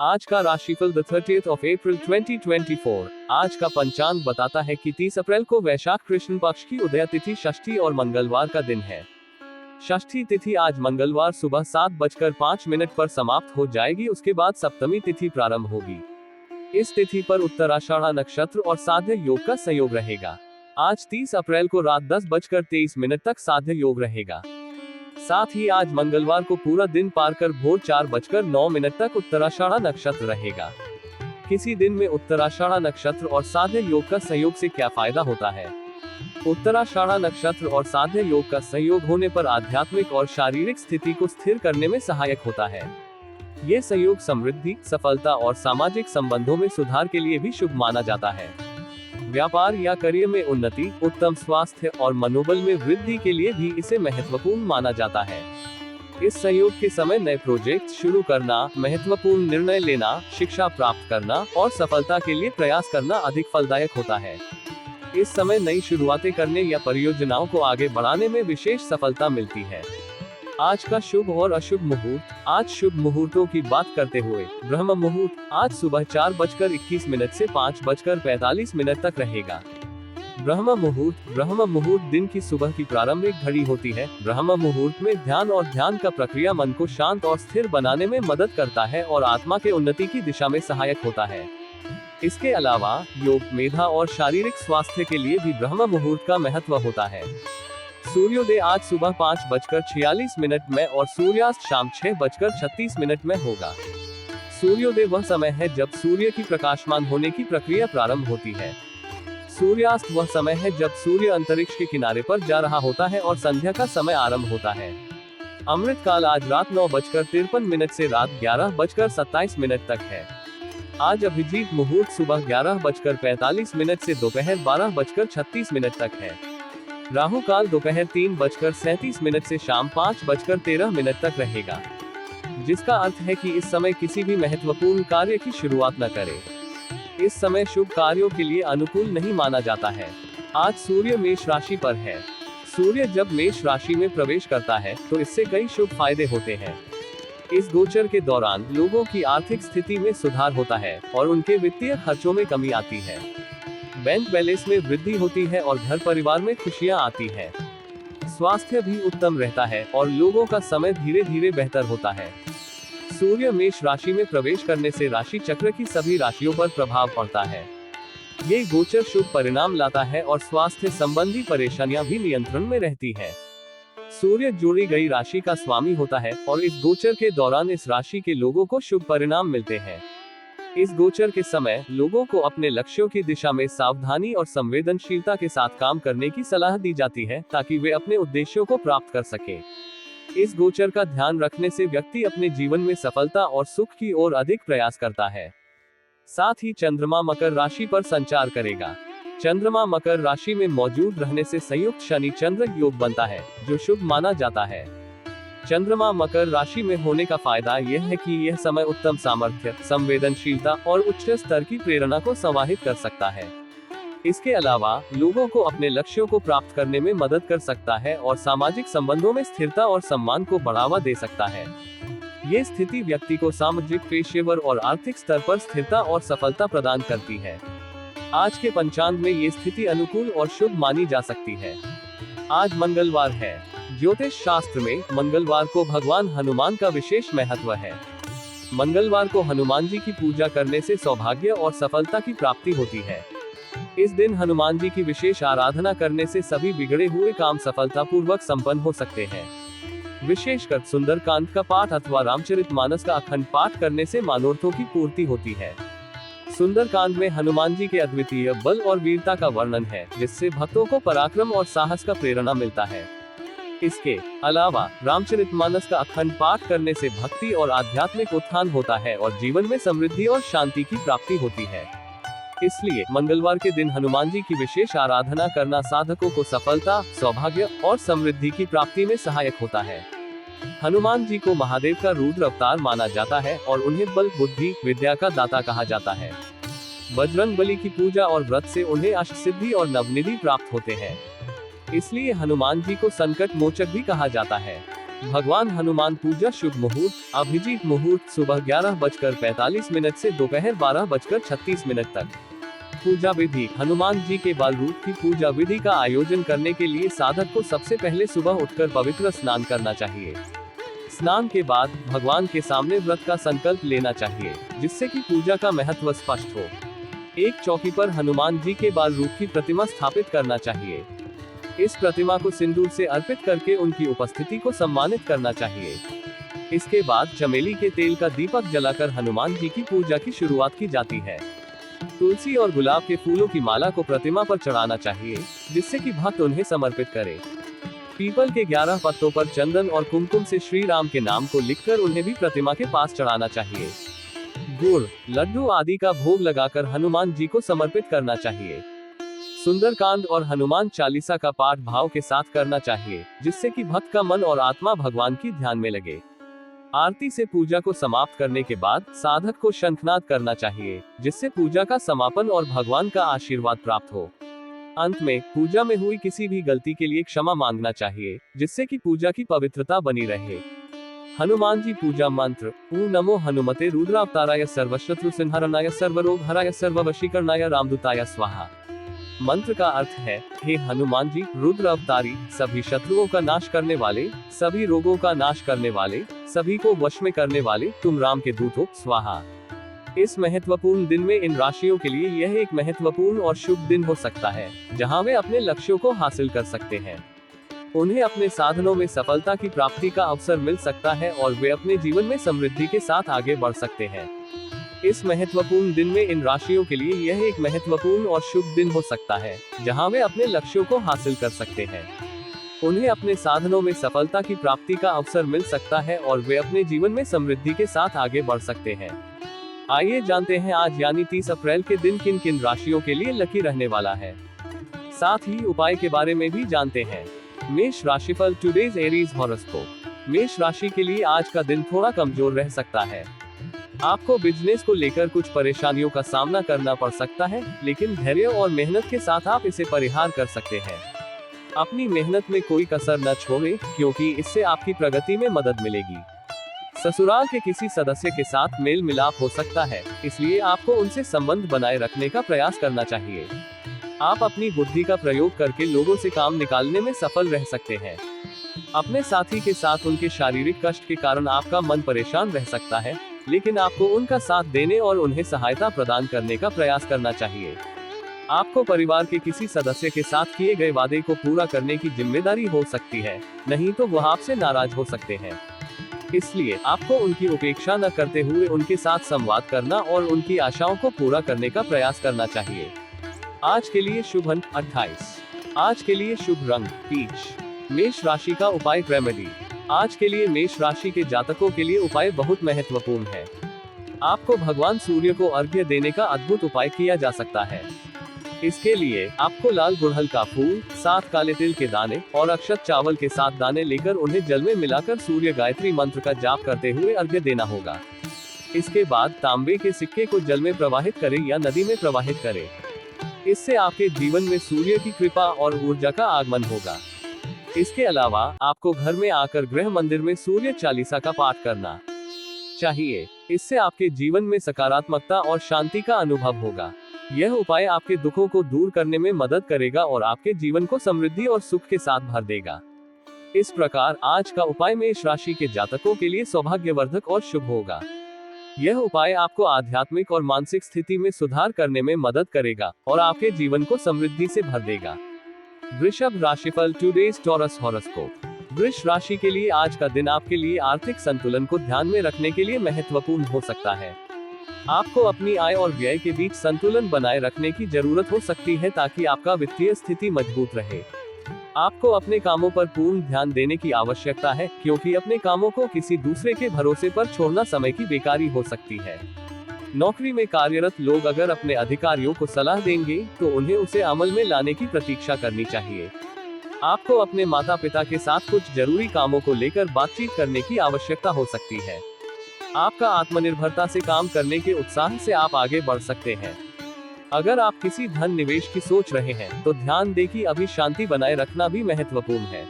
आज का राशिफल द 30th of April 2024। आज का पंचांग बताता है कि 30 अप्रैल को वैशाख कृष्ण पक्ष की उदय तिथि षष्ठी और मंगलवार का दिन है। षष्ठी तिथि आज मंगलवार सुबह 7:05 पर समाप्त हो जाएगी। उसके बाद सप्तमी तिथि प्रारंभ होगी। इस तिथि पर उत्तराषाढ़ा नक्षत्र और साध्य योग का संयोग रहेगा। आज 30 अप्रैल को रात 10:23 तक साध्य योग रहेगा। साथ ही आज मंगलवार को पूरा दिन पार कर भोर 4:09 तक उत्तराषाढ़ा नक्षत्र रहेगा। किसी दिन में उत्तराषाढ़ा नक्षत्र और साध्य योग का संयोग से क्या फायदा होता है? उत्तराषाढ़ा नक्षत्र और साध्य योग का संयोग होने पर आध्यात्मिक और शारीरिक स्थिति को स्थिर करने में सहायक होता है। ये संयोग समृद्धि, सफलता और सामाजिक संबंधों में सुधार के लिए भी शुभ माना जाता है। व्यापार या करियर में उन्नति, उत्तम स्वास्थ्य और मनोबल में वृद्धि के लिए भी इसे महत्वपूर्ण माना जाता है। इस संयोग के समय नए प्रोजेक्ट शुरू करना, महत्वपूर्ण निर्णय लेना, शिक्षा प्राप्त करना और सफलता के लिए प्रयास करना अधिक फलदायक होता है। इस समय नई शुरुआतें करने या परियोजनाओं को आगे बढ़ाने में विशेष सफलता मिलती है। आज का शुभ और अशुभ मुहूर्त। आज शुभ मुहूर्तों की बात करते हुए ब्रह्म मुहूर्त आज सुबह 4:21 से 5:45 तक रहेगा। ब्रह्म मुहूर्त दिन की सुबह की प्रारंभिक घड़ी होती है। ब्रह्म मुहूर्त में ध्यान और ध्यान का प्रक्रिया मन को शांत और स्थिर बनाने में मदद करता है और आत्मा के उन्नति की दिशा में सहायक होता है। इसके अलावा योग, मेधा और शारीरिक स्वास्थ्य के लिए भी ब्रह्म मुहूर्त का महत्व होता है। सूर्योदय आज सुबह 5:46 में और सूर्यास्त शाम 6:36 में होगा। सूर्योदय वह समय है जब सूर्य की प्रकाशमान होने की प्रक्रिया प्रारंभ होती है। सूर्यास्त वह समय है जब सूर्य अंतरिक्ष के किनारे पर जा रहा होता है और संध्या का समय आरंभ होता है। अमृत काल आज रात 9:53 से रात 11:27 तक है। आज अभिजीत मुहूर्त सुबह 11:45 से दोपहर 12:36 तक है। राहु काल दोपहर 3:37 से शाम 5:13 तक रहेगा, जिसका अर्थ है कि इस समय किसी भी महत्वपूर्ण कार्य की शुरुआत न करें। इस समय शुभ कार्यों के लिए अनुकूल नहीं माना जाता है। आज सूर्य मेष राशि पर है। सूर्य जब मेष राशि में प्रवेश करता है तो इससे कई शुभ फायदे होते हैं। इस गोचर के दौरान लोगों की आर्थिक स्थिति में सुधार होता है और उनके वित्तीय खर्चों में कमी आती है। बैंक बैलेंस में वृद्धि होती है और घर परिवार में खुशियां आती है। स्वास्थ्य भी उत्तम रहता है और लोगों का समय धीरे धीरे बेहतर होता है। सूर्य मेष राशि में प्रवेश करने से राशि चक्र की सभी राशियों पर प्रभाव पड़ता है। ये गोचर शुभ परिणाम लाता है और स्वास्थ्य संबंधी परेशानियां भी नियंत्रण में रहती है। सूर्य जोड़ी गई राशि का स्वामी होता है और इस गोचर के दौरान इस राशि के लोगों को शुभ परिणाम मिलते हैं। इस गोचर के समय लोगों को अपने लक्ष्यों की दिशा में सावधानी और संवेदनशीलता के साथ काम करने की सलाह दी जाती है ताकि वे अपने उद्देश्यों को प्राप्त कर सके। इस गोचर का ध्यान रखने से व्यक्ति अपने जीवन में सफलता और सुख की ओर अधिक प्रयास करता है। साथ ही चंद्रमा मकर राशि पर संचार करेगा। चंद्रमा मकर राशि में मौजूद रहने से संयुक्त शनि चंद्र योग बनता है, जो शुभ माना जाता है। चंद्रमा मकर राशि में होने का फायदा यह है कि यह समय उत्तम सामर्थ्य, संवेदनशीलता और उच्च स्तर की प्रेरणा को समाहित कर सकता है। इसके अलावा लोगों को अपने लक्ष्यों को प्राप्त करने में मदद कर सकता है और सामाजिक संबंधों में स्थिरता और सम्मान को बढ़ावा दे सकता है। ये स्थिति व्यक्ति को सामाजिक, पेशेवर और आर्थिक स्तर पर स्थिरता और सफलता प्रदान करती है। आज के पंचांग में ये स्थिति अनुकूल और शुभ मानी जा सकती है। आज मंगलवार है। ज्योतिष शास्त्र में मंगलवार को भगवान हनुमान का विशेष महत्व है। मंगलवार को हनुमान जी की पूजा करने से सौभाग्य और सफलता की प्राप्ति होती है। इस दिन हनुमान जी की विशेष आराधना करने से सभी बिगड़े हुए काम सफलतापूर्वक संपन्न हो सकते हैं। विशेषकर सुंदरकांड का पाठ अथवा रामचरितमानस का अखंड पाठ करने से मनोरथों की पूर्ति होती है। सुंदरकांड में हनुमान जी के अद्वितीय बल और वीरता का वर्णन है, जिससे भक्तों को पराक्रम और साहस का प्रेरणा मिलता है। इसके अलावा रामचरितमानस का अखंड पाठ करने से भक्ति और आध्यात्मिक उत्थान होता है और जीवन में समृद्धि और शांति की प्राप्ति होती है। इसलिए मंगलवार के दिन हनुमान जी की विशेष आराधना करना साधकों को सफलता, सौभाग्य और समृद्धि की प्राप्ति में सहायक होता है। हनुमान जी को महादेव का रुद्र अवतार माना जाता है और उन्हें बल, बुद्धि, विद्या का दाता कहा जाता है। बजरंगबली की पूजा और व्रत से उन्हें अष्टसिद्धि और नवनिधि प्राप्त होते हैं। इसलिए हनुमान जी को संकट मोचक भी कहा जाता है। भगवान हनुमान पूजा शुभ मुहूर्त, अभिजीत मुहूर्त सुबह 11:45 से दोपहर 12:36 तक। पूजा विधि, हनुमान जी के बाल रूप की पूजा विधि का आयोजन करने के लिए साधक को सबसे पहले सुबह उठकर पवित्र स्नान करना चाहिए। स्नान के बाद भगवान के सामने व्रत का संकल्प लेना चाहिए, जिससे कि पूजा का महत्व स्पष्ट हो। एक चौकी पर हनुमान जी के बाल रूप की प्रतिमा स्थापित करना चाहिए। इस प्रतिमा को सिंदूर से अर्पित करके उनकी उपस्थिति को सम्मानित करना चाहिए। इसके बाद चमेली के तेल का दीपक जलाकर हनुमान जी की पूजा की शुरुआत की जाती है। तुलसी और गुलाब के फूलों की माला को प्रतिमा पर चढ़ाना चाहिए, जिससे कि भक्त उन्हें समर्पित करे। पीपल के 11 पत्तों पर चंदन और कुमकुम से श्री राम के नाम को लिखकर उन्हें भी प्रतिमा के पास चढ़ाना चाहिए। गुड़, लड्डू आदि का भोग लगाकर हनुमान जी को समर्पित करना चाहिए। सुंदरकांड और हनुमान चालीसा का पाठ भाव के साथ करना चाहिए, जिससे कि भक्त का मन और आत्मा भगवान की ध्यान में लगे। आरती से पूजा को समाप्त करने के बाद साधक को शंखनाद करना चाहिए, जिससे पूजा का समापन और भगवान का आशीर्वाद प्राप्त हो। अंत में पूजा में हुई किसी भी गलती के लिए क्षमा मांगना चाहिए, जिससे कि पूजा की पवित्रता बनी रहे। हनुमान जी पूजा मंत्र, ऊ नमो हनुमते रुद्रावताराय सर्वशत्रु संहरणाय सर्वरोग हराय सर्ववशीकरणाय रामदूताय स्वाहा। मंत्र का अर्थ है, हे हनुमान जी, रुद्र अवतारी, सभी शत्रुओं का नाश करने वाले, सभी रोगों का नाश करने वाले, सभी को वश में करने वाले, तुम राम के दूत हो, स्वाहा। इस महत्वपूर्ण दिन में इन राशियों के लिए यह एक महत्वपूर्ण और शुभ दिन हो सकता है, जहां वे अपने लक्ष्यों को हासिल कर सकते हैं। उन्हें अपने साधनों में सफलता की प्राप्ति का अवसर मिल सकता है और वे अपने जीवन में समृद्धि के साथ आगे बढ़ सकते हैं। इस महत्वपूर्ण दिन में इन राशियों के लिए यह एक महत्वपूर्ण और शुभ दिन हो सकता है, जहां वे अपने लक्ष्यों को हासिल कर सकते हैं। उन्हें अपने साधनों में सफलता की प्राप्ति का अवसर मिल सकता है और वे अपने जीवन में समृद्धि के साथ आगे बढ़ सकते हैं। आइए जानते हैं आज यानी 30 अप्रैल के दिन किन किन राशियों के लिए लकी रहने वाला है। साथ ही उपाय के बारे में भी जानते हैं। मेष राशिफल, टुडेज एरीज हॉरोस्कोप। मेष राशि के लिए आज का दिन थोड़ा कमजोर रह सकता है। आपको बिजनेस को लेकर कुछ परेशानियों का सामना करना पड़ सकता है, लेकिन धैर्य और मेहनत के साथ आप इसे परिहार कर सकते हैं। अपनी मेहनत में कोई कसर न छोड़ें, क्योंकि इससे आपकी प्रगति में मदद मिलेगी। ससुराल के किसी सदस्य के साथ मेल मिलाप हो सकता है, इसलिए आपको उनसे संबंध बनाए रखने का प्रयास करना चाहिए। आप अपनी बुद्धि का प्रयोग करके लोगों से काम निकालने में सफल रह सकते हैं। अपने साथी के साथ उनके शारीरिक कष्ट के कारण आपका मन परेशान रह सकता है, लेकिन आपको उनका साथ देने और उन्हें सहायता प्रदान करने का प्रयास करना चाहिए। आपको परिवार के किसी सदस्य के साथ किए गए वादे को पूरा करने की जिम्मेदारी हो सकती है, नहीं तो वह आपसे नाराज हो सकते हैं। इसलिए आपको उनकी उपेक्षा न करते हुए उनके साथ संवाद करना और उनकी आशाओं को पूरा करने का प्रयास करना चाहिए। आज के लिए शुभ अंक 28। आज के लिए शुभ रंग पीच। मेष राशि का उपाय रेमेडी। आज के लिए मेष राशि के जातकों के लिए उपाय बहुत महत्वपूर्ण है। आपको भगवान सूर्य को अर्घ्य देने का अद्भुत उपाय किया जा सकता है। इसके लिए आपको लाल गुड़हल का फूल, 7 काले तिल के दाने और अक्षत चावल के 7 दाने लेकर उन्हें जल में मिलाकर सूर्य गायत्री मंत्र का जाप करते हुए अर्घ्य देना होगा। इसके बाद तांबे के सिक्के को जल में प्रवाहित करें या नदी में प्रवाहित करें। इससे आपके जीवन में सूर्य की कृपा और ऊर्जा का आगमन होगा। इसके अलावा आपको घर में आकर गृह मंदिर में सूर्य चालीसा का पाठ करना चाहिए। इससे आपके जीवन में सकारात्मकता और शांति का अनुभव होगा। यह उपाय आपके दुखों को दूर करने में मदद करेगा और आपके जीवन को समृद्धि और सुख के साथ भर देगा। इस प्रकार आज का उपाय मेष राशि के जातकों के लिए सौभाग्यवर्धक और शुभ होगा। यह उपाय आपको आध्यात्मिक और मानसिक स्थिति में सुधार करने में मदद करेगा और आपके जीवन को समृद्धि से भर देगा। वृषभ राशिफल, टुडेज टॉरस हॉरोस्कोप। वृष राशि के लिए आज का दिन आपके लिए आर्थिक संतुलन को ध्यान में रखने के लिए महत्वपूर्ण हो सकता है। आपको अपनी आय और व्यय के बीच संतुलन बनाए रखने की जरूरत हो सकती है, ताकि आपका वित्तीय स्थिति मजबूत रहे। आपको अपने कामों पर पूर्ण ध्यान देने की आवश्यकता है, क्योंकि अपने कामों को किसी दूसरे के भरोसे पर छोड़ना समय की बेकारी हो सकती है। नौकरी में कार्यरत लोग अगर अपने अधिकारियों को सलाह देंगे तो उन्हें उसे अमल में लाने की प्रतीक्षा करनी चाहिए। आपको अपने माता पिता के साथ कुछ जरूरी कामों को लेकर बातचीत करने की आवश्यकता हो सकती है। आपका आत्मनिर्भरता से काम करने के उत्साह से आप आगे बढ़ सकते हैं। अगर आप किसी धन निवेश की सोच रहे हैं तो ध्यान दें कि अभी शांति बनाए रखना भी महत्वपूर्ण है।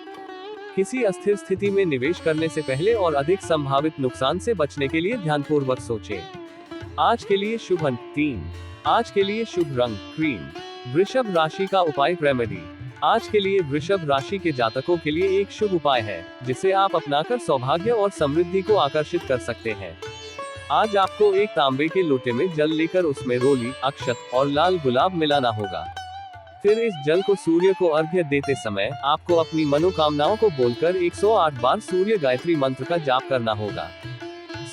किसी अस्थिर स्थिति में निवेश करने से पहले और अधिक संभावित नुकसान से बचने के लिए ध्यानपूर्वक सोचें। आज के लिए शुभ अंक 3। आज के लिए शुभ रंग क्रीम। वृषभ राशि का उपाय रेमेडी। आज के लिए वृषभ राशि के जातकों के लिए एक शुभ उपाय है जिसे आप अपनाकर सौभाग्य और समृद्धि को आकर्षित कर सकते हैं। आज आपको एक तांबे के लोटे में जल लेकर उसमें रोली, अक्षत और लाल गुलाब मिलाना होगा। फिर इस जल को सूर्य को अर्घ्य देते समय आपको अपनी मनोकामनाओं को बोलकर 108 बार सूर्य गायत्री मंत्र का जाप करना होगा।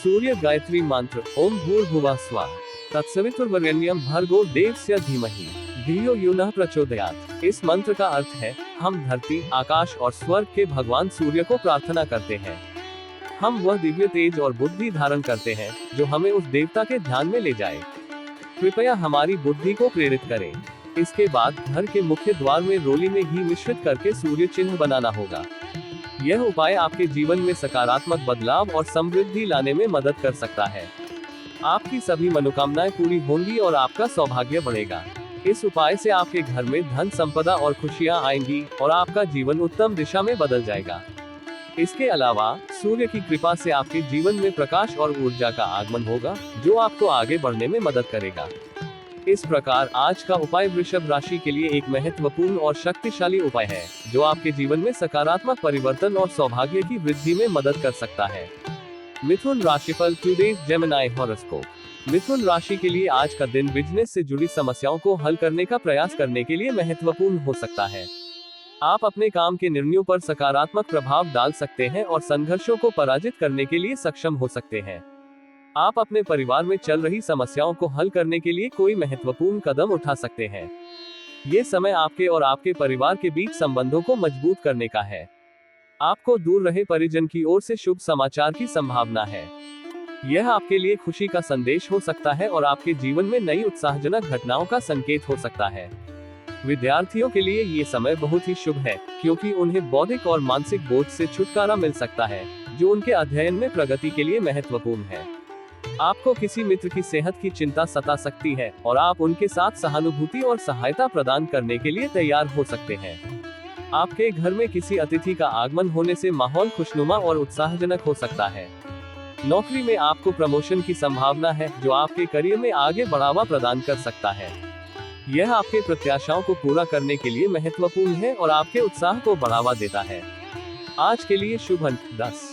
सूर्य गायत्री मंत्र ओम भूर्भुवः स्वः तत्सवितुर्वरेण्यं भर्गो देवस्य धीमहि धियो यो नः प्रचोदयात्। इस मंत्र का अर्थ है, हम धरती, आकाश और स्वर्ग के भगवान सूर्य को प्रार्थना करते हैं। हम वह दिव्य तेज और बुद्धि धारण करते हैं जो हमें उस देवता के ध्यान में ले जाए। कृपया हमारी बुद्धि को प्रेरित करें। इसके बाद घर के मुख्य द्वार में रोली में घी मिश्रित करके सूर्य चिन्ह बनाना होगा। यह उपाय आपके जीवन में सकारात्मक बदलाव और समृद्धि लाने में मदद कर सकता है। आपकी सभी मनोकामनाएं पूरी होंगी और आपका सौभाग्य बढ़ेगा। इस उपाय से आपके घर में धन संपदा और खुशियां आएंगी और आपका जीवन उत्तम दिशा में बदल जाएगा। इसके अलावा सूर्य की कृपा से आपके जीवन में प्रकाश और ऊर्जा का आगमन होगा जो आपको आगे बढ़ने में मदद करेगा। इस प्रकार आज का उपाय वृषभ राशि के लिए एक महत्वपूर्ण और शक्तिशाली उपाय है जो आपके जीवन में सकारात्मक परिवर्तन और सौभाग्य की वृद्धि में मदद कर सकता है। मिथुन राशिफल टुडेज जेमिनी हॉरोस्कोप। मिथुन राशि के लिए आज का दिन बिजनेस से जुड़ी समस्याओं को हल करने का प्रयास करने के लिए महत्वपूर्ण हो सकता है। आप अपने काम के निर्णयों पर सकारात्मक प्रभाव डाल सकते हैं और संघर्षों को पराजित करने के लिए सक्षम हो सकते हैं। आप अपने परिवार में चल रही समस्याओं को हल करने के लिए कोई महत्वपूर्ण कदम उठा सकते हैं। ये समय आपके और आपके परिवार के बीच संबंधों को मजबूत करने का है। आपको दूर रहे परिजन की ओर से शुभ समाचार की संभावना है। यह आपके लिए खुशी का संदेश हो सकता है और आपके जीवन में नई उत्साहजनक घटनाओं का संकेत हो सकता है। विद्यार्थियों के लिए ये समय बहुत ही शुभ है क्योंकि उन्हें बौद्धिक और मानसिक बोझ से छुटकारा मिल सकता है जो उनके अध्ययन में प्रगति के लिए महत्वपूर्ण है। आपको किसी मित्र की सेहत की चिंता सता सकती है और आप उनके साथ सहानुभूति और सहायता प्रदान करने के लिए तैयार हो सकते हैं। आपके घर में किसी अतिथि का आगमन होने से माहौल खुशनुमा और उत्साहजनक हो सकता है। नौकरी में आपको प्रमोशन की संभावना है जो आपके करियर में आगे बढ़ावा प्रदान कर सकता है। यह आपके प्रत्याशाओं को पूरा करने के लिए महत्वपूर्ण है और आपके उत्साह को बढ़ावा देता है। आज के लिए शुभ अंक 10।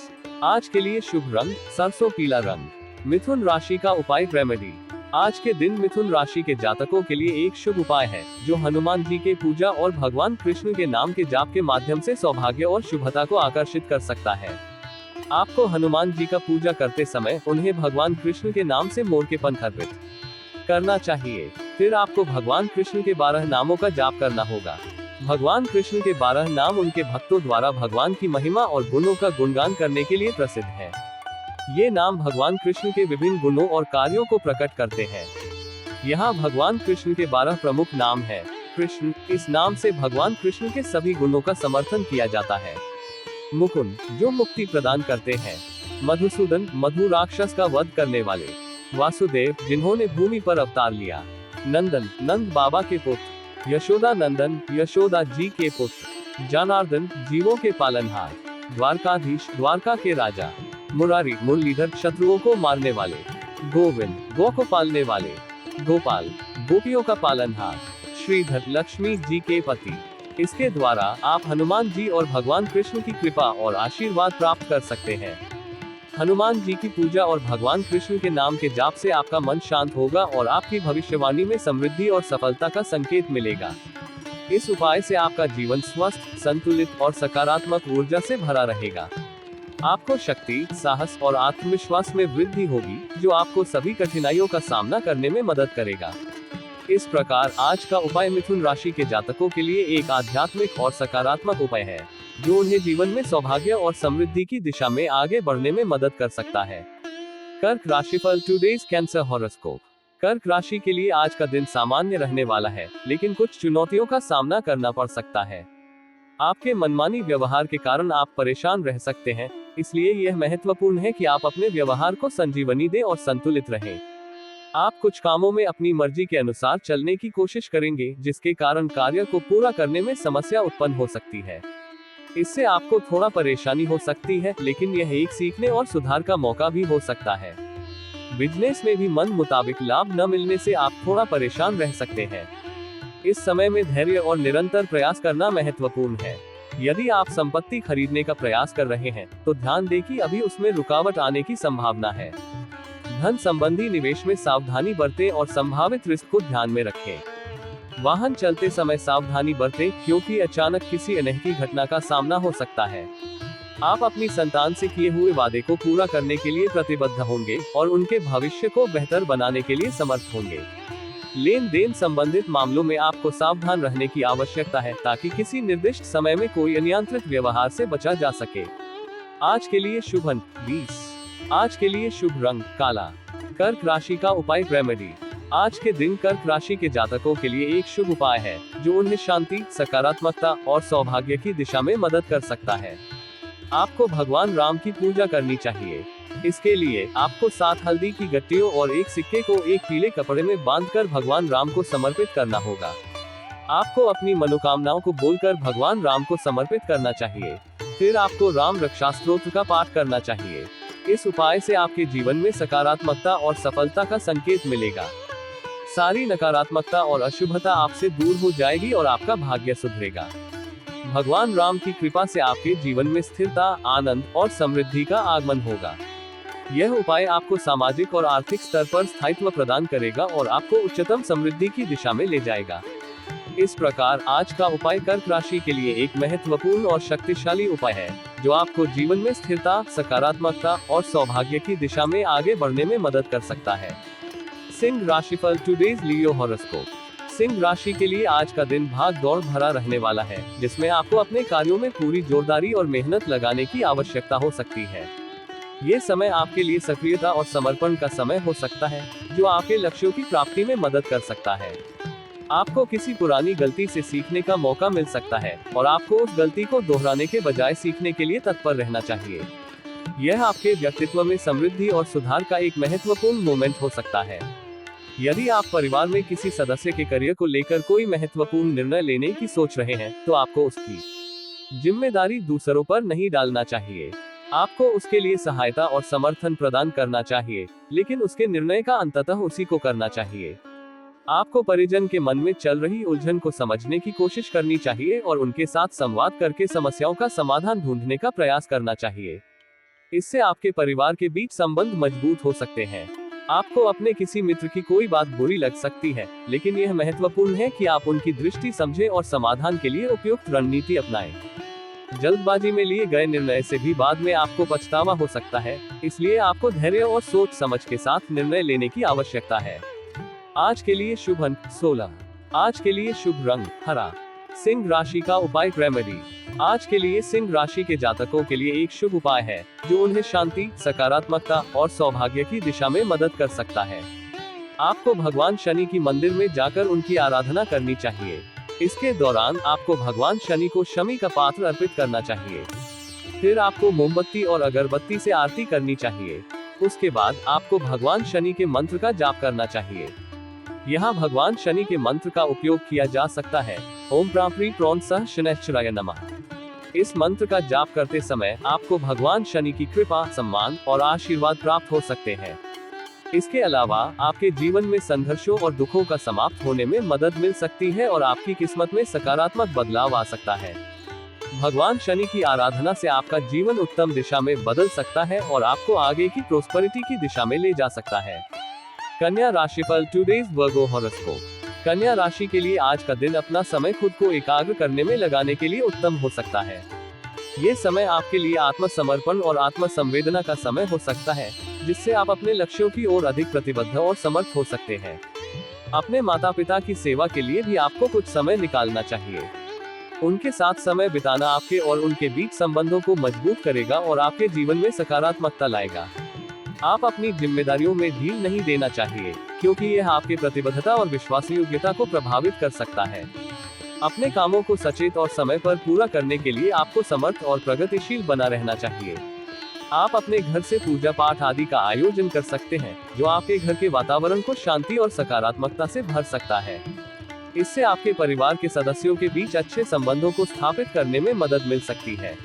आज के लिए शुभ रंग सरसों पीला रंग। मिथुन राशि का उपाय रेमेडी। आज के दिन मिथुन राशि के जातकों के लिए एक शुभ उपाय है जो हनुमान जी के पूजा और भगवान कृष्ण के नाम के जाप के माध्यम से सौभाग्य और शुभता को आकर्षित कर सकता है। आपको हनुमान जी का पूजा करते समय उन्हें भगवान कृष्ण के नाम से मोर के पंख अर्पित करना चाहिए। फिर आपको भगवान कृष्ण के 12 नामों का जाप करना होगा। भगवान कृष्ण के 12 नाम उनके भक्तों द्वारा भगवान की महिमा और गुणों का गुणगान करने के लिए प्रसिद्ध है। ये नाम भगवान कृष्ण के विभिन्न गुणों और कार्यों को प्रकट करते हैं। यहाँ भगवान कृष्ण के 12 प्रमुख नाम हैं। कृष्ण, इस नाम से भगवान कृष्ण के सभी गुणों का समर्थन किया जाता है। मुकुंद, जो मुक्ति प्रदान करते हैं। मधुसूदन, मधु राक्षस का वध करने वाले। वासुदेव, जिन्होंने भूमि पर अवतार लिया। नंदन, नंद बाबा के पुत्र। यशोदा नंदन, यशोदा जी के पुत्र। जनार्दन, जीवों के पालनहार। द्वारकाधीश, द्वारका के राजा। मुरारी, मुरलीधर, शत्रुओं को मारने वाले। गोविंद, गौ को पालने वाले। गोपाल, गोपियों का पालनहार। श्रीधर, लक्ष्मी जी के पति। इसके द्वारा आप हनुमान जी और भगवान कृष्ण की कृपा और आशीर्वाद प्राप्त कर सकते हैं। हनुमान जी की पूजा और भगवान कृष्ण के नाम के जाप से आपका मन शांत होगा और आपकी भविष्यवाणी में समृद्धि और सफलता का संकेत मिलेगा। इस उपाय से आपका जीवन स्वस्थ, संतुलित और सकारात्मक ऊर्जा से भरा रहेगा। आपको शक्ति, साहस और आत्मविश्वास में वृद्धि होगी जो आपको सभी कठिनाइयों का सामना करने में मदद करेगा। इस प्रकार आज का उपाय मिथुन राशि के जातकों के लिए एक आध्यात्मिक और सकारात्मक उपाय है जो उन्हें जीवन में सौभाग्य और समृद्धि की दिशा में आगे बढ़ने में मदद कर सकता है। कर्क राशिफल टुडेज कैंसर हॉरोस्कोप। कर्क राशि के लिए आज का दिन सामान्य रहने वाला है लेकिन कुछ चुनौतियों का सामना करना पड़ सकता है। आपके मनमानी व्यवहार के कारण आप परेशान रह सकते हैं, इसलिए यह महत्वपूर्ण है कि आप अपने व्यवहार को संजीवनी दें और संतुलित रहें। आप कुछ कामों में अपनी मर्जी के अनुसार चलने की कोशिश करेंगे जिसके कारण कार्य को पूरा करने में समस्या उत्पन्न हो सकती है। इससे आपको थोड़ा परेशानी हो सकती है, लेकिन यह एक सीखने और सुधार का मौका भी हो सकता है। बिजनेस में भी मन मुताबिक लाभ न मिलने से आप थोड़ा परेशान रह सकते हैं। इस समय में धैर्य और निरंतर प्रयास करना महत्वपूर्ण है। यदि आप संपत्ति खरीदने का प्रयास कर रहे हैं, तो ध्यान दें कि अभी उसमें रुकावट आने की संभावना है। धन संबंधी निवेश में सावधानी बरतें और संभावित रिस्क को ध्यान में रखें। वाहन चलते समय सावधानी बरतें, क्योंकि अचानक किसी अनहोनी घटना का सामना हो सकता है। आप अपनी संतान से किए हुए वादे को पूरा करने के लिए प्रतिबद्ध होंगे और उनके भविष्य को बेहतर बनाने के लिए समर्थ होंगे। लेन देन संबंधित मामलों में आपको सावधान रहने की आवश्यकता है, ताकि किसी निर्दिष्ट समय में कोई अनियंत्रित व्यवहार से बचा जा सके। आज के लिए शुभ अंक 20। आज के लिए शुभ रंग काला। कर्क राशि का उपाय रेमेडी। आज के दिन कर्क राशि के जातकों के लिए एक शुभ उपाय है, जो उन्हें शांति, सकारात्मकता और सौभाग्य की दिशा में मदद कर सकता है। आपको भगवान राम की पूजा करनी चाहिए। इसके लिए आपको 7 हल्दी की गट्टियों और एक सिक्के को एक पीले कपड़े में बांधकर भगवान राम को समर्पित करना होगा। आपको अपनी मनोकामनाओं को बोलकर भगवान राम को समर्पित करना चाहिए। फिर आपको राम रक्षा स्तोत्र का पाठ करना चाहिए। इस उपाय से आपके जीवन में सकारात्मकता और सफलता का संकेत मिलेगा। सारी नकारात्मकता और अशुभता आपसे दूर हो जाएगी और आपका भाग्य सुधरेगा। भगवान राम की कृपा से आपके जीवन में स्थिरता, आनंद और समृद्धि का आगमन होगा। यह उपाय आपको सामाजिक और आर्थिक स्तर पर स्थायित्व प्रदान करेगा और आपको उच्चतम समृद्धि की दिशा में ले जाएगा। इस प्रकार आज का उपाय कर्क राशि के लिए एक महत्वपूर्ण और शक्तिशाली उपाय है, जो आपको जीवन में स्थिरता, सकारात्मकता और सौभाग्य की दिशा में आगे बढ़ने में मदद कर सकता है। सिंह राशिफल टुडेज लियो हॉरोस्कोप। सिंह राशि के लिए आज का दिन भाग दौड़ भरा रहने वाला है, जिसमें आपको अपने कार्यों में पूरी जोरदारी और मेहनत लगाने की आवश्यकता हो सकती है। ये समय आपके लिए सक्रियता और समर्पण का समय हो सकता है, जो आपके लक्ष्यों की प्राप्ति में मदद कर सकता है। आपको किसी पुरानी गलती से सीखने का मौका मिल सकता है और आपको उस गलती को दोहराने के बजाय सीखने के लिए तत्पर रहना चाहिए। यह आपके व्यक्तित्व में समृद्धि और सुधार का एक महत्वपूर्ण मोमेंट हो सकता है। यदि आप परिवार में किसी सदस्य के करियर को लेकर कोई महत्वपूर्ण निर्णय लेने की सोच रहे हैं, तो आपको उसकी जिम्मेदारी दूसरों पर नहीं डालना चाहिए। आपको उसके लिए सहायता और समर्थन प्रदान करना चाहिए, लेकिन उसके निर्णय का अंततः उसी को करना चाहिए। आपको परिजन के मन में चल रही उलझन को समझने की कोशिश करनी चाहिए और उनके साथ संवाद करके समस्याओं का समाधान ढूंढने का प्रयास करना चाहिए। इससे आपके परिवार के बीच संबंध मजबूत हो सकते हैं। आपको अपने किसी मित्र की कोई बात बुरी लग सकती है, लेकिन यह महत्वपूर्ण है कि आप उनकी दृष्टि समझें और समाधान के लिए उपयुक्त रणनीति अपनाएं। जल्दबाजी में लिए गए निर्णय से भी बाद में आपको पछतावा हो सकता है, इसलिए आपको धैर्य और सोच समझ के साथ निर्णय लेने की आवश्यकता है। आज के लिए शुभ अंक 16। आज के लिए शुभ रंग हरा। सिंह राशि का उपाय रेमेडी। आज के लिए सिंह राशि के जातकों के लिए एक शुभ उपाय है, जो उन्हें शांति, सकारात्मकता और सौभाग्य की दिशा में मदद कर सकता है। आपको भगवान शनि की मंदिर में जाकर उनकी आराधना करनी चाहिए। इसके दौरान आपको भगवान शनि को शमी का पात्र अर्पित करना चाहिए। फिर आपको मोमबत्ती और अगरबत्ती से आरती करनी चाहिए। उसके बाद आपको भगवान शनि के मंत्र का जाप करना चाहिए। यहाँ भगवान शनि के मंत्र का उपयोग किया जा सकता है। ओम प्राप्री प्रोन सह शनैश्चराय नमः। इस मंत्र का जाप करते समय आपको भगवान शनि की कृपा, सम्मान और आशीर्वाद प्राप्त हो सकते हैं। इसके अलावा आपके जीवन में संघर्षों और दुखों का समाप्त होने में मदद मिल सकती है और आपकी किस्मत में सकारात्मक बदलाव आ सकता है। भगवान शनि की आराधना से आपका जीवन उत्तम दिशा में बदल सकता है और आपको आगे की प्रोस्पेरिटी की दिशा में ले जा सकता है। कन्या राशिफल टुडेज वर्गो हॉरोस्कोप। कन्या राशि के लिए आज का दिन अपना समय खुद को एकाग्र करने में लगाने के लिए उत्तम हो सकता है। ये समय आपके लिए आत्मसमर्पण और आत्म संवेदना का समय हो सकता है, जिससे आप अपने लक्ष्यों की ओर अधिक प्रतिबद्ध और समर्थ हो सकते हैं। अपने माता पिता की सेवा के लिए भी आपको कुछ समय निकालना चाहिए। उनके साथ समय बिताना आपके और उनके बीच संबंधों को मजबूत करेगा और आपके जीवन में सकारात्मकता लाएगा। आप अपनी जिम्मेदारियों में ढील नहीं देना चाहिए, क्योंकि यह आपकी प्रतिबद्धता और विश्वासयोग्यता को प्रभावित कर सकता है। अपने कामों को सचेत और समय पर पूरा करने के लिए आपको समर्थ और प्रगतिशील बना रहना चाहिए। आप अपने घर से पूजा पाठ आदि का आयोजन कर सकते हैं, जो आपके घर के वातावरण को शांति और सकारात्मकता से भर सकता है। इससे आपके परिवार के सदस्यों के बीच अच्छे संबंधों को स्थापित करने में मदद मिल सकती है।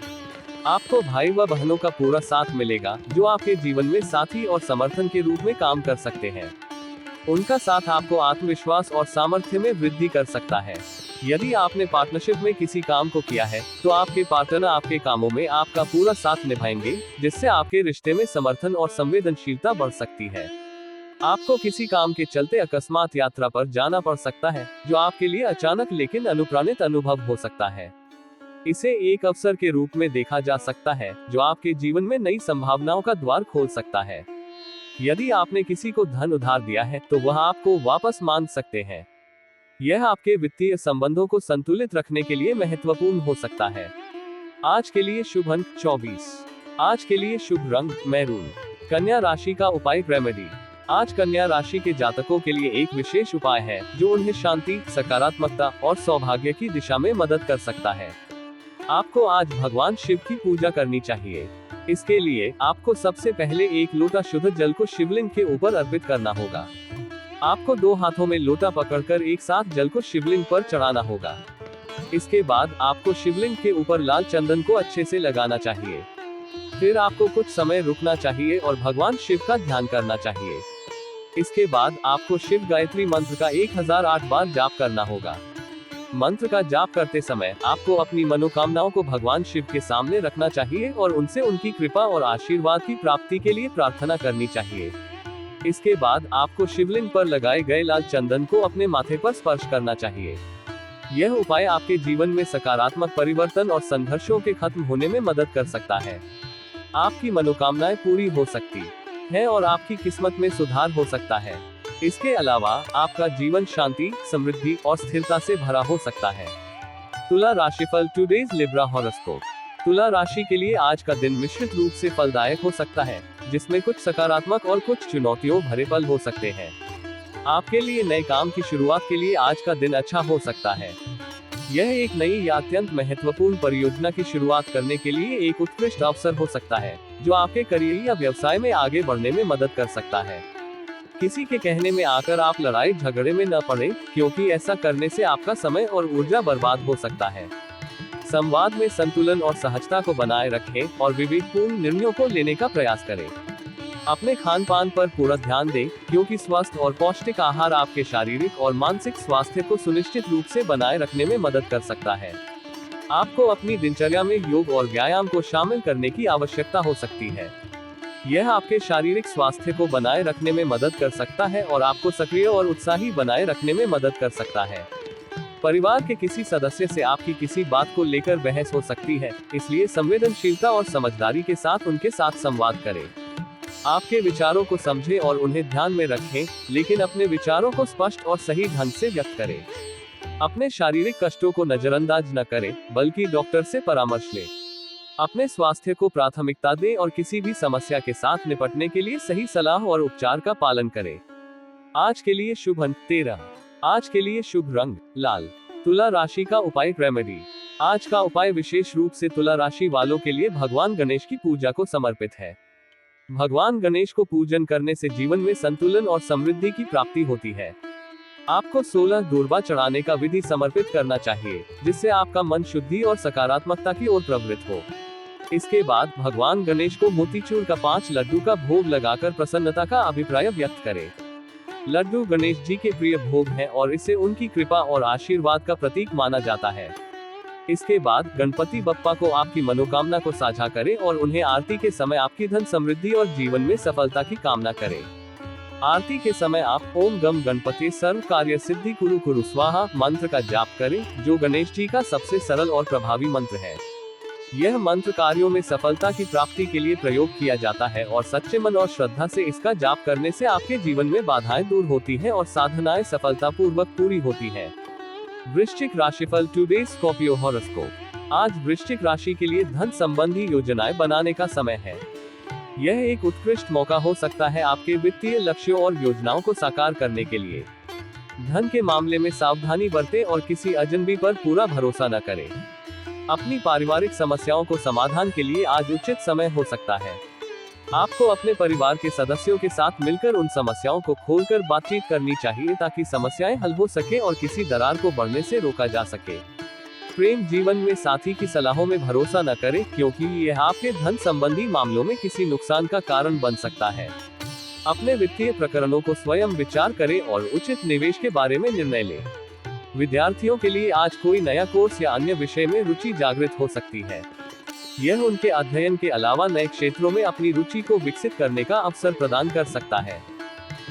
आपको भाई व बहनों का पूरा साथ मिलेगा, जो आपके जीवन में साथी और समर्थन के रूप में काम कर सकते हैं। उनका साथ आपको आत्मविश्वास और सामर्थ्य में वृद्धि कर सकता है। यदि आपने पार्टनरशिप में किसी काम को किया है, तो आपके पार्टनर आपके कामों में आपका पूरा साथ निभाएंगे, जिससे आपके रिश्ते में समर्थन और संवेदनशीलता बढ़ सकती है। आपको किसी काम के चलते अकस्मात यात्रा पर जाना पड़ सकता है, जो आपके लिए अचानक लेकिन अनुप्राणित अनुभव हो सकता है। इसे एक अवसर के रूप में देखा जा सकता है, जो आपके जीवन में नई संभावनाओं का द्वार खोल सकता है। यदि आपने किसी को धन उधार दिया है, तो वह आपको वापस मांग सकते हैं। यह आपके वित्तीय संबंधों को संतुलित रखने के लिए महत्वपूर्ण हो सकता है। आज के लिए शुभ अंक 24। आज के लिए शुभ रंग मैरून। कन्या राशि का उपाय रेमेडी। आज कन्या राशि के जातकों के लिए एक विशेष उपाय है, जो उन्हें शांति, सकारात्मकता और सौभाग्य की दिशा में मदद कर सकता है। आपको आज भगवान शिव की पूजा करनी चाहिए। इसके लिए आपको सबसे पहले एक लोटा शुद्ध जल को शिवलिंग के ऊपर अर्पित करना होगा। आपको 2 हाथों में लोटा पकड़कर एक साथ जल को शिवलिंग पर चढ़ाना होगा। इसके बाद आपको शिवलिंग के ऊपर लाल चंदन को अच्छे से लगाना चाहिए। फिर आपको कुछ समय रुकना चाहिए और भगवान शिव का ध्यान करना चाहिए। इसके बाद आपको शिव गायत्री मंत्र का 1008 बार जाप करना होगा। मंत्र का जाप करते समय आपको अपनी मनोकामनाओं को भगवान शिव के सामने रखना चाहिए और उनसे उनकी कृपा और आशीर्वाद की प्राप्ति के लिए प्रार्थना करनी चाहिए। इसके बाद आपको शिवलिंग पर लगाए गए लाल चंदन को अपने माथे पर स्पर्श करना चाहिए। यह उपाय आपके जीवन में सकारात्मक परिवर्तन और संघर्षों के खत्म होने में मदद कर सकता है। आपकी मनोकामनाएं पूरी हो सकती है और आपकी किस्मत में सुधार हो सकता है। इसके अलावा आपका जीवन शांति, समृद्धि और स्थिरता से भरा हो सकता है। तुला राशिफल टुडेज लिब्रा हॉरोस्कोप। तुला राशि के लिए आज का दिन मिश्रित रूप से फलदायक हो सकता है, जिसमें कुछ सकारात्मक और कुछ चुनौतियों भरे पल हो सकते हैं। आपके लिए नए काम की शुरुआत के लिए आज का दिन अच्छा हो सकता है। यह एक नई या अत्यंत महत्वपूर्ण परियोजना की शुरुआत करने के लिए एक उत्कृष्ट अवसर हो सकता है, जो आपके करियर या व्यवसाय में आगे बढ़ने में मदद कर सकता है। किसी के कहने में आकर आप लड़ाई झगड़े में न पड़े, क्योंकि ऐसा करने से आपका समय और ऊर्जा बर्बाद हो सकता है। संवाद में संतुलन और सहजता को बनाए रखें और विवेकपूर्ण निर्णयों को लेने का प्रयास करें। अपने खान पान पर पूरा ध्यान दें, क्योंकि स्वस्थ और पौष्टिक आहार आपके शारीरिक और मानसिक स्वास्थ्य को सुनिश्चित रूप से बनाए रखने में मदद कर सकता है। आपको अपनी दिनचर्या में योग और व्यायाम को शामिल करने की आवश्यकता हो सकती है। यह आपके शारीरिक स्वास्थ्य को बनाए रखने में मदद कर सकता है और आपको सक्रिय और उत्साही बनाए रखने में मदद कर सकता है। परिवार के किसी सदस्य से आपकी किसी बात को लेकर बहस हो सकती है, इसलिए संवेदनशीलता और समझदारी के साथ उनके साथ संवाद करें। आपके विचारों को समझें और उन्हें ध्यान में रखें, लेकिन अपने विचारों को स्पष्ट और सही ढंग से व्यक्त करें। अपने शारीरिक कष्टों को नजरअंदाज न करें, बल्कि डॉक्टर से परामर्श लें। अपने स्वास्थ्य को प्राथमिकता दें और किसी भी समस्या के साथ निपटने के लिए सही सलाह और उपचार का पालन करें। आज के लिए शुभ अंक 13। आज के लिए शुभ रंग लाल। तुला राशि का उपाय रेमेडी। आज का उपाय विशेष रूप से तुला राशि वालों के लिए भगवान गणेश की पूजा को समर्पित है। भगवान गणेश को पूजन करने से जीवन में संतुलन और समृद्धि की प्राप्ति होती है। आपको 16 दूर्वा चढ़ाने का विधि समर्पित करना चाहिए, जिससे आपका मन शुद्धि और सकारात्मकता की ओर प्रवृत्त हो। इसके बाद भगवान गणेश को मोतीचूर का 5 लड्डू का भोग लगाकर प्रसन्नता का अभिप्राय व्यक्त करें। लड्डू गणेश जी के प्रिय भोग है और इसे उनकी कृपा और आशीर्वाद का प्रतीक माना जाता है। इसके बाद गणपति बप्पा को आपकी मनोकामना को साझा करें और उन्हें आरती के समय आपकी धन समृद्धि और जीवन में सफलता की कामना करें। आरती के समय आप ओम गम गणपति सर्व कार्य सिद्धि कुरु कुरु स्वाहा मंत्र का जाप करें, जो गणेश जी का सबसे सरल और प्रभावी मंत्र है। यह मंत्र कार्यों में सफलता की प्राप्ति के लिए प्रयोग किया जाता है और सच्चे मन और श्रद्धा से इसका जाप करने से आपके जीवन में बाधाएं दूर होती हैं और साधनाएं सफलतापूर्वक पूरी होती हैं। वृश्चिक राशिफल टुडे स्कॉर्पियो हॉरोस्कोप। आज वृश्चिक राशि के लिए धन संबंधी योजनाएं बनाने का समय है। यह एक उत्कृष्ट मौका हो सकता है आपके वित्तीय लक्ष्यों और योजनाओं को साकार करने के लिए। धन के मामले में सावधानी बरतें और किसी अजनबी पर पूरा भरोसा न करें। अपनी पारिवारिक समस्याओं को समाधान के लिए आज उचित समय हो सकता है। आपको अपने परिवार के सदस्यों के साथ मिलकर उन समस्याओं को खोलकर बातचीत करनी चाहिए ताकि समस्याएं हल हो सके और किसी दरार को बढ़ने से रोका जा सके। प्रेम जीवन में साथी की सलाहों में भरोसा न करें, क्योंकि यह आपके धन संबंधी मामलों में किसी नुकसान का कारण बन सकता है। अपने वित्तीय प्रकरणों को स्वयं विचार करें और उचित निवेश के बारे में निर्णय लें। विद्यार्थियों के लिए आज कोई नया कोर्स या अन्य विषय में रुचि जागृत हो सकती है। यह उनके अध्ययन के अलावा नए क्षेत्रों में अपनी रुचि को विकसित करने का अवसर प्रदान कर सकता है।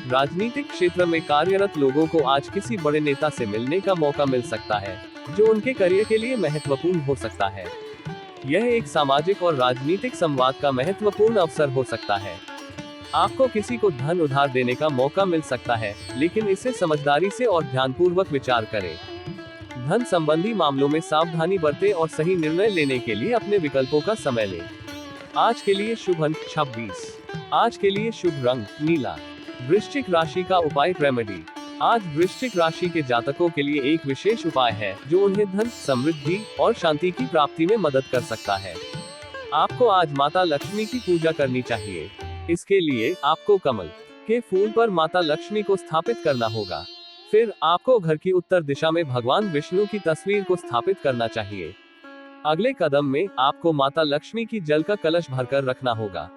राजनीतिक क्षेत्र में कार्यरत लोगों को आज किसी बड़े नेता से मिलने का मौका मिल सकता है, जो उनके करियर के लिए महत्वपूर्ण हो सकता है। यह एक सामाजिक और राजनीतिक संवाद का महत्वपूर्ण अवसर हो सकता है। आपको किसी को धन उधार देने का मौका मिल सकता है, लेकिन इसे समझदारी से और ध्यानपूर्वक विचार करें। धन संबंधी मामलों में सावधानी बरतें और सही निर्णय लेने के लिए अपने विकल्पों का समय लें। आज के लिए शुभ अंक 26। आज के लिए शुभ रंग नीला। वृश्चिक राशि का उपाय रेमेडी। आज वृश्चिक राशि के जातकों के लिए एक विशेष उपाय है जो उन्हें धन, समृद्धि और शांति की प्राप्ति में मदद कर सकता है। आपको आज माता लक्ष्मी की पूजा करनी चाहिए। इसके लिए आपको कमल के फूल पर माता लक्ष्मी को स्थापित करना होगा। फिर आपको घर की उत्तर दिशा में भगवान विष्णु की तस्वीर को स्थापित करना चाहिए। अगले कदम में आपको माता लक्ष्मी की जल का कलश भरकर रखना होगा।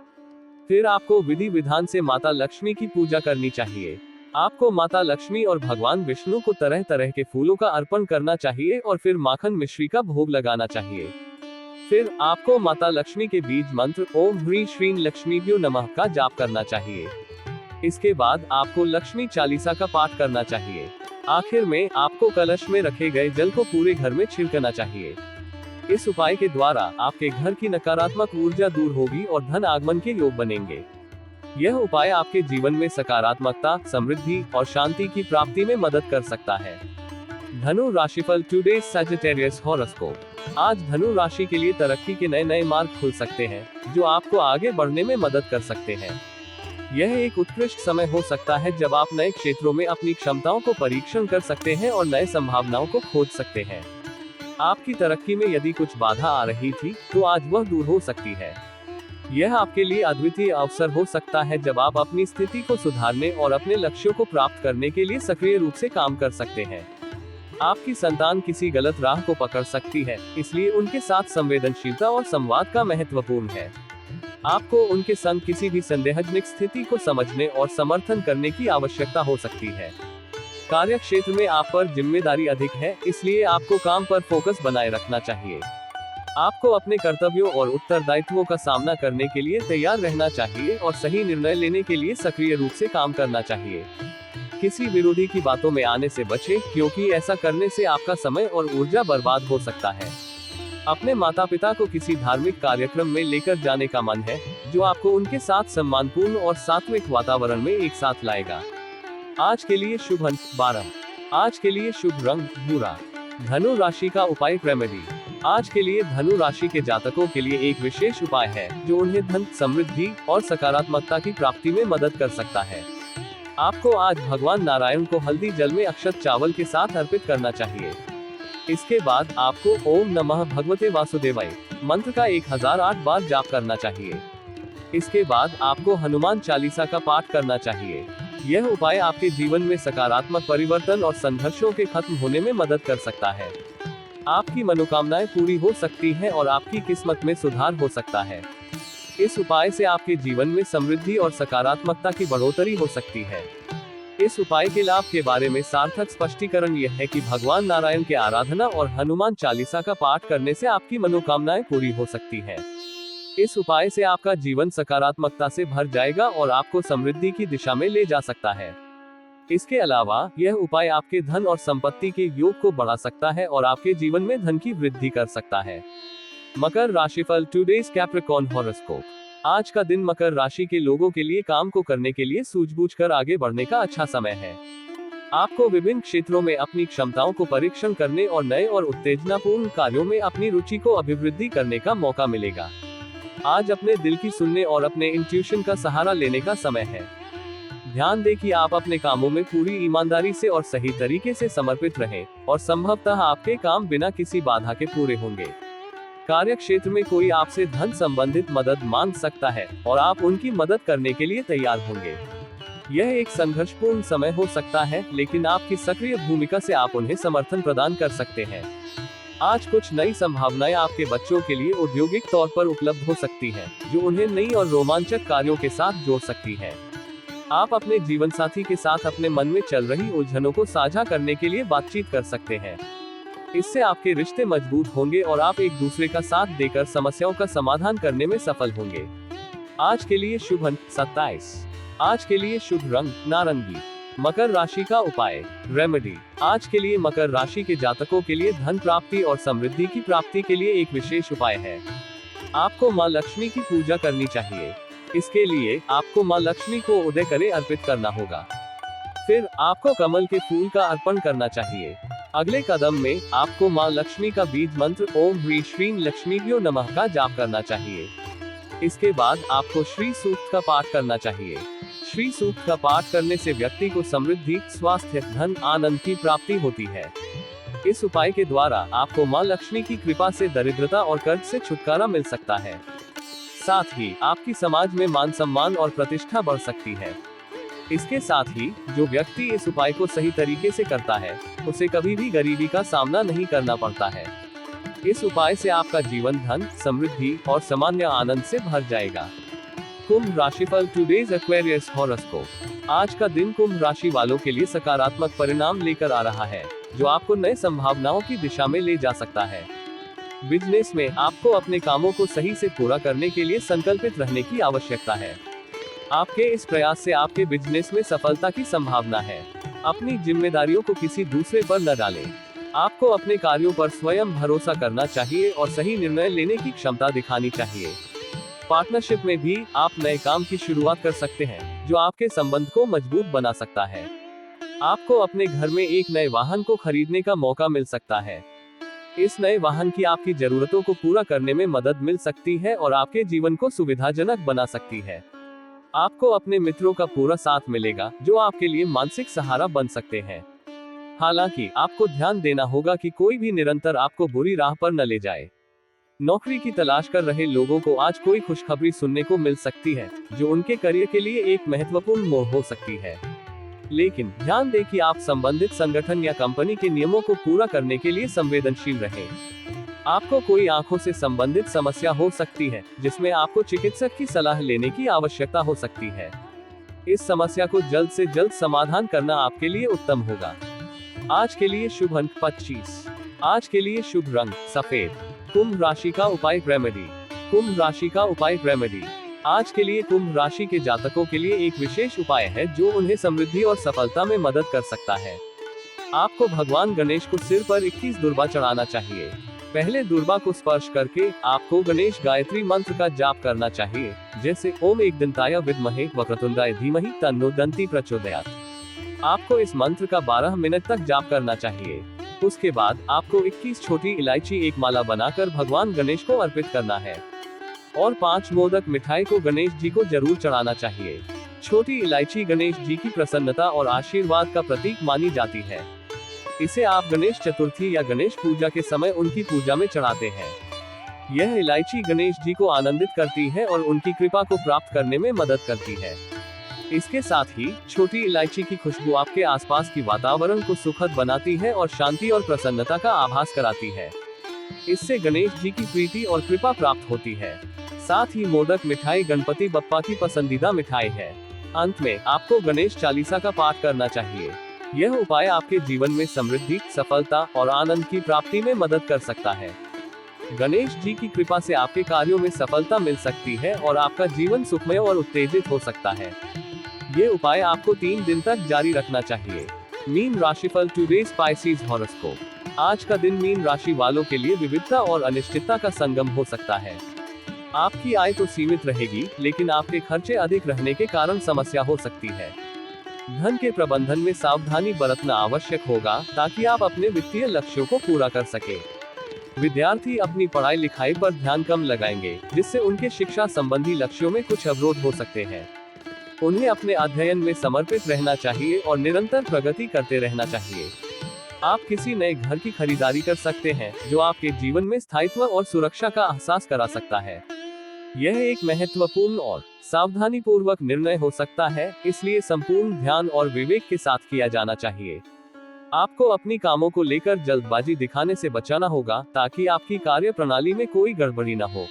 फिर आपको विधि विधान से माता लक्ष्मी की पूजा करनी चाहिए। आपको माता लक्ष्मी और भगवान विष्णु को तरह तरह के फूलों का अर्पण करना चाहिए और फिर माखन मिश्री का भोग लगाना चाहिए। फिर आपको माता लक्ष्मी के बीज मंत्र ओम ह्रीं श्रीं लक्ष्मीभ्यो नमः का जाप करना चाहिए। इसके बाद आपको लक्ष्मी चालीसा का पाठ करना चाहिए। आखिर में आपको कलश में रखे गए जल को पूरे घर में छिड़कना चाहिए। इस उपाय के द्वारा आपके घर की नकारात्मक ऊर्जा दूर होगी और धन आगमन के योग बनेंगे। यह उपाय आपके जीवन में सकारात्मकता, समृद्धि और शांति की प्राप्ति में मदद कर सकता है। धनु राशिफल टुडे सैजिटेरियस हॉरोस्कोप। आज धनु राशि के लिए तरक्की के नए नए मार्ग खुल सकते हैं, जो आपको आगे बढ़ने में मदद कर सकते हैं। यह एक उत्कृष्ट समय हो सकता है जब आप नए क्षेत्रों में अपनी क्षमताओं को परीक्षण कर सकते हैं और नए संभावनाओं को खोज सकते हैं। आपकी तरक्की में यदि कुछ बाधा आ रही थी, तो आज वह दूर हो सकती है। यह आपके लिए अद्वितीय अवसर हो सकता है जब आप अपनी स्थिति को सुधारने और अपने लक्ष्यों को प्राप्त करने के लिए सक्रिय रूप से काम कर सकते हैं। आपकी संतान किसी गलत राह को पकड़ सकती है, इसलिए उनके साथ संवेदनशीलता और संवाद का महत्वपूर्ण है। आपको उनके संग किसी भी संदेहजनक स्थिति को समझने और समर्थन करने की आवश्यकता हो सकती है। कार्य क्षेत्र में आप पर जिम्मेदारी अधिक है, इसलिए आपको काम पर फोकस बनाए रखना चाहिए। आपको अपने कर्तव्यों और उत्तरदायित्वों का सामना करने के लिए तैयार रहना चाहिए और सही निर्णय लेने के लिए सक्रिय रूप से काम करना चाहिए। किसी विरोधी की बातों में आने से बचें, क्योंकि ऐसा करने से आपका समय और ऊर्जा बर्बाद हो सकता है। अपने माता पिता को किसी धार्मिक कार्यक्रम में लेकर जाने का मन है, जो आपको उनके साथ सम्मानपूर्ण और सात्विक वातावरण में एक साथ लाएगा। आज के लिए शुभ अंक 12। आज के लिए शुभ रंग भूरा। धनु राशि का उपाय रेमेडी। आज के लिए धनु राशि के जातकों के लिए एक विशेष उपाय है जो उन्हें धन, समृद्धि और सकारात्मकता की प्राप्ति में मदद कर सकता है। आपको आज भगवान नारायण को हल्दी जल में अक्षत चावल के साथ अर्पित करना चाहिए। इसके बाद आपको ओम नमः भगवते वासुदेवाय मंत्र का 1008 बार जाप करना चाहिए। इसके बाद आपको हनुमान चालीसा का पाठ करना चाहिए। यह उपाय आपके जीवन में सकारात्मक परिवर्तन और संघर्षों के खत्म होने में मदद कर सकता है। आपकी मनोकामनाएं पूरी हो सकती हैं और आपकी किस्मत में सुधार हो सकता है। इस उपाय से आपके जीवन में समृद्धि और सकारात्मकता की बढ़ोतरी हो सकती है। इस उपाय के लाभ के बारे में सार्थक स्पष्टीकरण यह है कि भगवान नारायण के आराधना और हनुमान चालीसा का पाठ करने से आपकी मनोकामनाएं पूरी हो सकती है। इस उपाय से आपका जीवन सकारात्मकता से भर जाएगा और आपको समृद्धि की दिशा में ले जा सकता है। इसके अलावा यह उपाय आपके धन और संपत्ति के योग को बढ़ा सकता है और आपके जीवन में धन की वृद्धि कर सकता है। मकर राशिफल टुडेज कैप्रिकॉर्न हॉरोस्कोप। आज का दिन मकर राशि के लोगों के लिए काम को करने के लिए सूझबूझ कर आगे बढ़ने का अच्छा समय है। आपको विभिन्न क्षेत्रों में अपनी क्षमताओं को परीक्षण करने और नए और उत्तेजनापूर्ण कार्यों में अपनी रुचि को अभिवृद्धि करने का मौका मिलेगा। आज अपने दिल की सुनने और अपने इंट्यूशन का सहारा लेने का समय है। ध्यान दें कि आप अपने कामों में पूरी ईमानदारी से और सही तरीके से समर्पित रहें और संभवतः आपके काम बिना किसी बाधा के पूरे होंगे। कार्य क्षेत्र में कोई आपसे धन संबंधित मदद मांग सकता है और आप उनकी मदद करने के लिए तैयार होंगे। यह एक संघर्षपूर्ण समय हो सकता है, लेकिन आपकी सक्रिय भूमिका से आप उन्हें समर्थन प्रदान कर सकते हैं। आज कुछ नई संभावनाएं आपके बच्चों के लिए औद्योगिक तौर पर उपलब्ध हो सकती हैं, जो उन्हें नई और रोमांचक कार्यों के साथ जोड़ सकती हैं। आप अपने जीवन साथी के साथ अपने मन में चल रही उलझनों को साझा करने के लिए बातचीत कर सकते हैं। इससे आपके रिश्ते मजबूत होंगे और आप एक दूसरे का साथ देकर समस्याओं का समाधान करने में सफल होंगे। आज के लिए शुभ अंक 27। आज के लिए शुभ रंग नारंगी। मकर राशि का उपाय रेमेडी। आज के लिए मकर राशि के जातकों के लिए धन प्राप्ति और समृद्धि की प्राप्ति के लिए एक विशेष उपाय है। आपको माँ लक्ष्मी की पूजा करनी चाहिए। इसके लिए आपको माँ लक्ष्मी को उदय करे अर्पित करना होगा। फिर आपको कमल के फूल का अर्पण करना चाहिए। अगले कदम में आपको माँ लक्ष्मी का बीज मंत्र ओम ह्रीं श्रीं लक्ष्मीभ्यो नमः का जाप करना चाहिए। इसके बाद आपको श्री सूक्त का पाठ करना चाहिए। श्री सूक्त का पाठ करने से व्यक्ति को समृद्धि, स्वास्थ्य, धन, आनंद की प्राप्ति होती है। इस उपाय के द्वारा आपको माँ लक्ष्मी की कृपा से दरिद्रता और कर्ज से छुटकारा मिल सकता है। साथ ही आपकी समाज में मान सम्मान और प्रतिष्ठा बढ़ सकती है। इसके साथ ही जो व्यक्ति इस उपाय को सही तरीके से करता है, उसे कभी भी गरीबी का सामना नहीं करना पड़ता है। इस उपाय से आपका जीवन धन, समृद्धि और सामान्य आनंद से भर जाएगा। कुंभ राशिफल टुडेज एक्वेरियस हॉरोस्कोप। आज का दिन कुंभ राशि वालों के लिए सकारात्मक परिणाम लेकर आ रहा है, जो आपको नए संभावनाओं की दिशा में ले जा सकता है। बिजनेस में आपको अपने कामों को सही से पूरा करने के लिए संकल्पित रहने की आवश्यकता है। आपके इस प्रयास से आपके बिजनेस में सफलता की संभावना है। अपनी जिम्मेदारियों को किसी दूसरे पर न डालें। आपको अपने कार्यों पर स्वयं भरोसा करना चाहिए और सही निर्णय लेने की क्षमता दिखानी चाहिए। पार्टनरशिप में भी आप नए काम की शुरुआत कर सकते हैं, जो आपके संबंध को मजबूत बना सकता है। आपको अपने घर में एक नए वाहन को खरीदने का मौका मिल सकता है। इस नए वाहन की आपकी जरूरतों को पूरा करने में मदद मिल सकती है और आपके जीवन को सुविधाजनक बना सकती है। आपको अपने मित्रों का पूरा साथ मिलेगा, जो आपके लिए मानसिक सहारा बन सकते हैं। हालांकि आपको ध्यान देना होगा कि कोई भी निरंतर आपको बुरी राह पर न ले जाए। नौकरी की तलाश कर रहे लोगों को आज कोई खुशखबरी सुनने को मिल सकती है, जो उनके करियर के लिए एक महत्वपूर्ण मोड़ हो सकती है। लेकिन ध्यान दें कि आप संबंधित संगठन या कंपनी के नियमों को पूरा करने के लिए संवेदनशील रहें। आपको कोई आंखों से संबंधित समस्या हो सकती है, जिसमें आपको चिकित्सक की सलाह लेने की आवश्यकता हो सकती है। इस समस्या को जल्द से जल्द समाधान करना आपके लिए उत्तम होगा। आज के लिए शुभ अंक 25। आज के लिए शुभ रंग सफेद। कुंभ राशि का उपाय रेमेडी। कुंभ राशि का उपाय रेमेडी। आज के लिए कुंभ राशि के जातकों के लिए एक विशेष उपाय है, जो उन्हें समृद्धि और सफलता में मदद कर सकता है। आपको भगवान गणेश को सिर पर 21 दुर्बा चढ़ाना चाहिए। पहले दुर्बा को स्पर्श करके आपको गणेश गायत्री मंत्र का जाप करना चाहिए, जैसे ओम एकदंताय विद्महे वक्रतुंडाय धीमहि तन्नो दंती प्रचोदयात्। आपको इस मंत्र का 12 मिनट तक जाप करना चाहिए। उसके बाद आपको 21 छोटी इलायची एक माला बनाकर भगवान गणेश को अर्पित करना है और 5 मोदक मिठाई को गणेश जी को जरूर चढ़ाना चाहिए। छोटी इलायची गणेश जी की प्रसन्नता और आशीर्वाद का प्रतीक मानी जाती है। इसे आप गणेश चतुर्थी या गणेश पूजा के समय उनकी पूजा में चढ़ाते हैं। यह इलायची गणेश जी को आनंदित करती है और उनकी कृपा को प्राप्त करने में मदद करती है। इसके साथ ही छोटी इलायची की खुशबू आपके आसपास की वातावरण को सुखद बनाती है और शांति और प्रसन्नता का आभास कराती है। इससे गणेश जी की प्रीति और कृपा प्राप्त होती है। साथ ही मोदक मिठाई गणपति बप्पा की पसंदीदा मिठाई है। अंत में आपको गणेश चालीसा का पाठ करना चाहिए। यह उपाय आपके जीवन में समृद्धि, सफलता और आनंद की प्राप्ति में मदद कर सकता है। गणेश जी की कृपा से आपके कार्यों में सफलता मिल सकती है और आपका जीवन सुखमय और उत्तेजित हो सकता है। ये उपाय आपको 3 दिन तक जारी रखना चाहिए। मीन राशिफल टुडे स्पाइसीज हॉरोस्कोप। आज का दिन मीन राशि वालों के लिए विविधता और अनिश्चितता का संगम हो सकता है। आपकी आय तो सीमित रहेगी, लेकिन आपके खर्चे अधिक रहने के कारण समस्या हो सकती है। धन के प्रबंधन में सावधानी बरतना आवश्यक होगा, ताकि आप अपने वित्तीय लक्ष्यों को पूरा कर सके। विद्यार्थी अपनी पढ़ाई लिखाई पर ध्यान कम लगाएंगे, जिससे उनके शिक्षा संबंधी लक्ष्यों में कुछ अवरोध हो सकते हैं। उन्हें अपने अध्ययन में समर्पित रहना चाहिए और निरंतर प्रगति करते रहना चाहिए। आप किसी नए घर की खरीदारी कर सकते हैं, जो आपके जीवन में स्थायित्व और सुरक्षा का एहसास करा सकता है। यह एक महत्वपूर्ण और सावधानीपूर्वक निर्णय हो सकता है, इसलिए संपूर्ण ध्यान और विवेक के साथ किया जाना चाहिए। आपको अपनी कामों को लेकर जल्दबाजी दिखाने से बचाना होगा, ताकि आपकी कार्य प्रणाली में कोई गड़बड़ी न हो।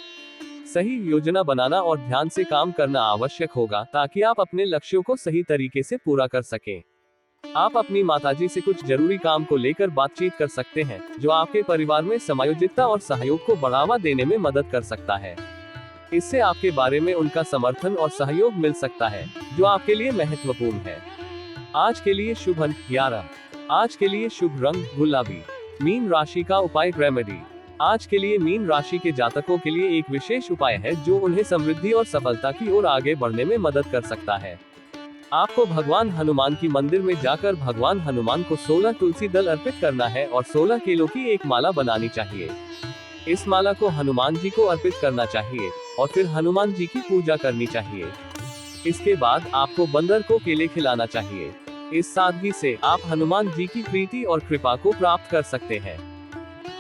सही योजना बनाना और ध्यान से काम करना आवश्यक होगा, ताकि आप अपने लक्ष्यों को सही तरीके से पूरा कर सकें। आप अपनी माताजी से कुछ जरूरी काम को लेकर बातचीत कर सकते हैं, जो आपके परिवार में समायोजितता और सहयोग को बढ़ावा देने में मदद कर सकता है। इससे आपके बारे में उनका समर्थन और सहयोग मिल सकता है, जो आपके लिए महत्वपूर्ण है। आज के लिए शुभ अंक 11। आज के लिए शुभ रंग गुलाबी। मीन राशि का उपाय रेमेडी। आज के लिए मीन राशि के जातकों के लिए एक विशेष उपाय है, जो उन्हें समृद्धि और सफलता की ओर आगे बढ़ने में मदद कर सकता है। आपको भगवान हनुमान की मंदिर में जाकर भगवान हनुमान को 16 तुलसी दल अर्पित करना है और 16 केलों की एक माला बनानी चाहिए। इस माला को हनुमान जी को अर्पित करना चाहिए और फिर हनुमान जी की पूजा करनी चाहिए। इसके बाद आपको बंदर को केले खिलाना चाहिए। इस सादगी से आप हनुमान जी की प्रीति और कृपा को प्राप्त कर सकते हैं।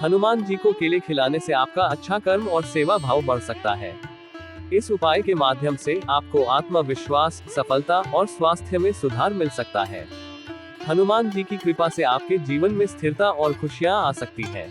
हनुमान जी को केले खिलाने से आपका अच्छा कर्म और सेवा भाव बढ़ सकता है। इस उपाय के माध्यम से आपको आत्मविश्वास, सफलता और स्वास्थ्य में सुधार मिल सकता है। हनुमान जी की कृपा से आपके जीवन में स्थिरता और खुशियां आ सकती है।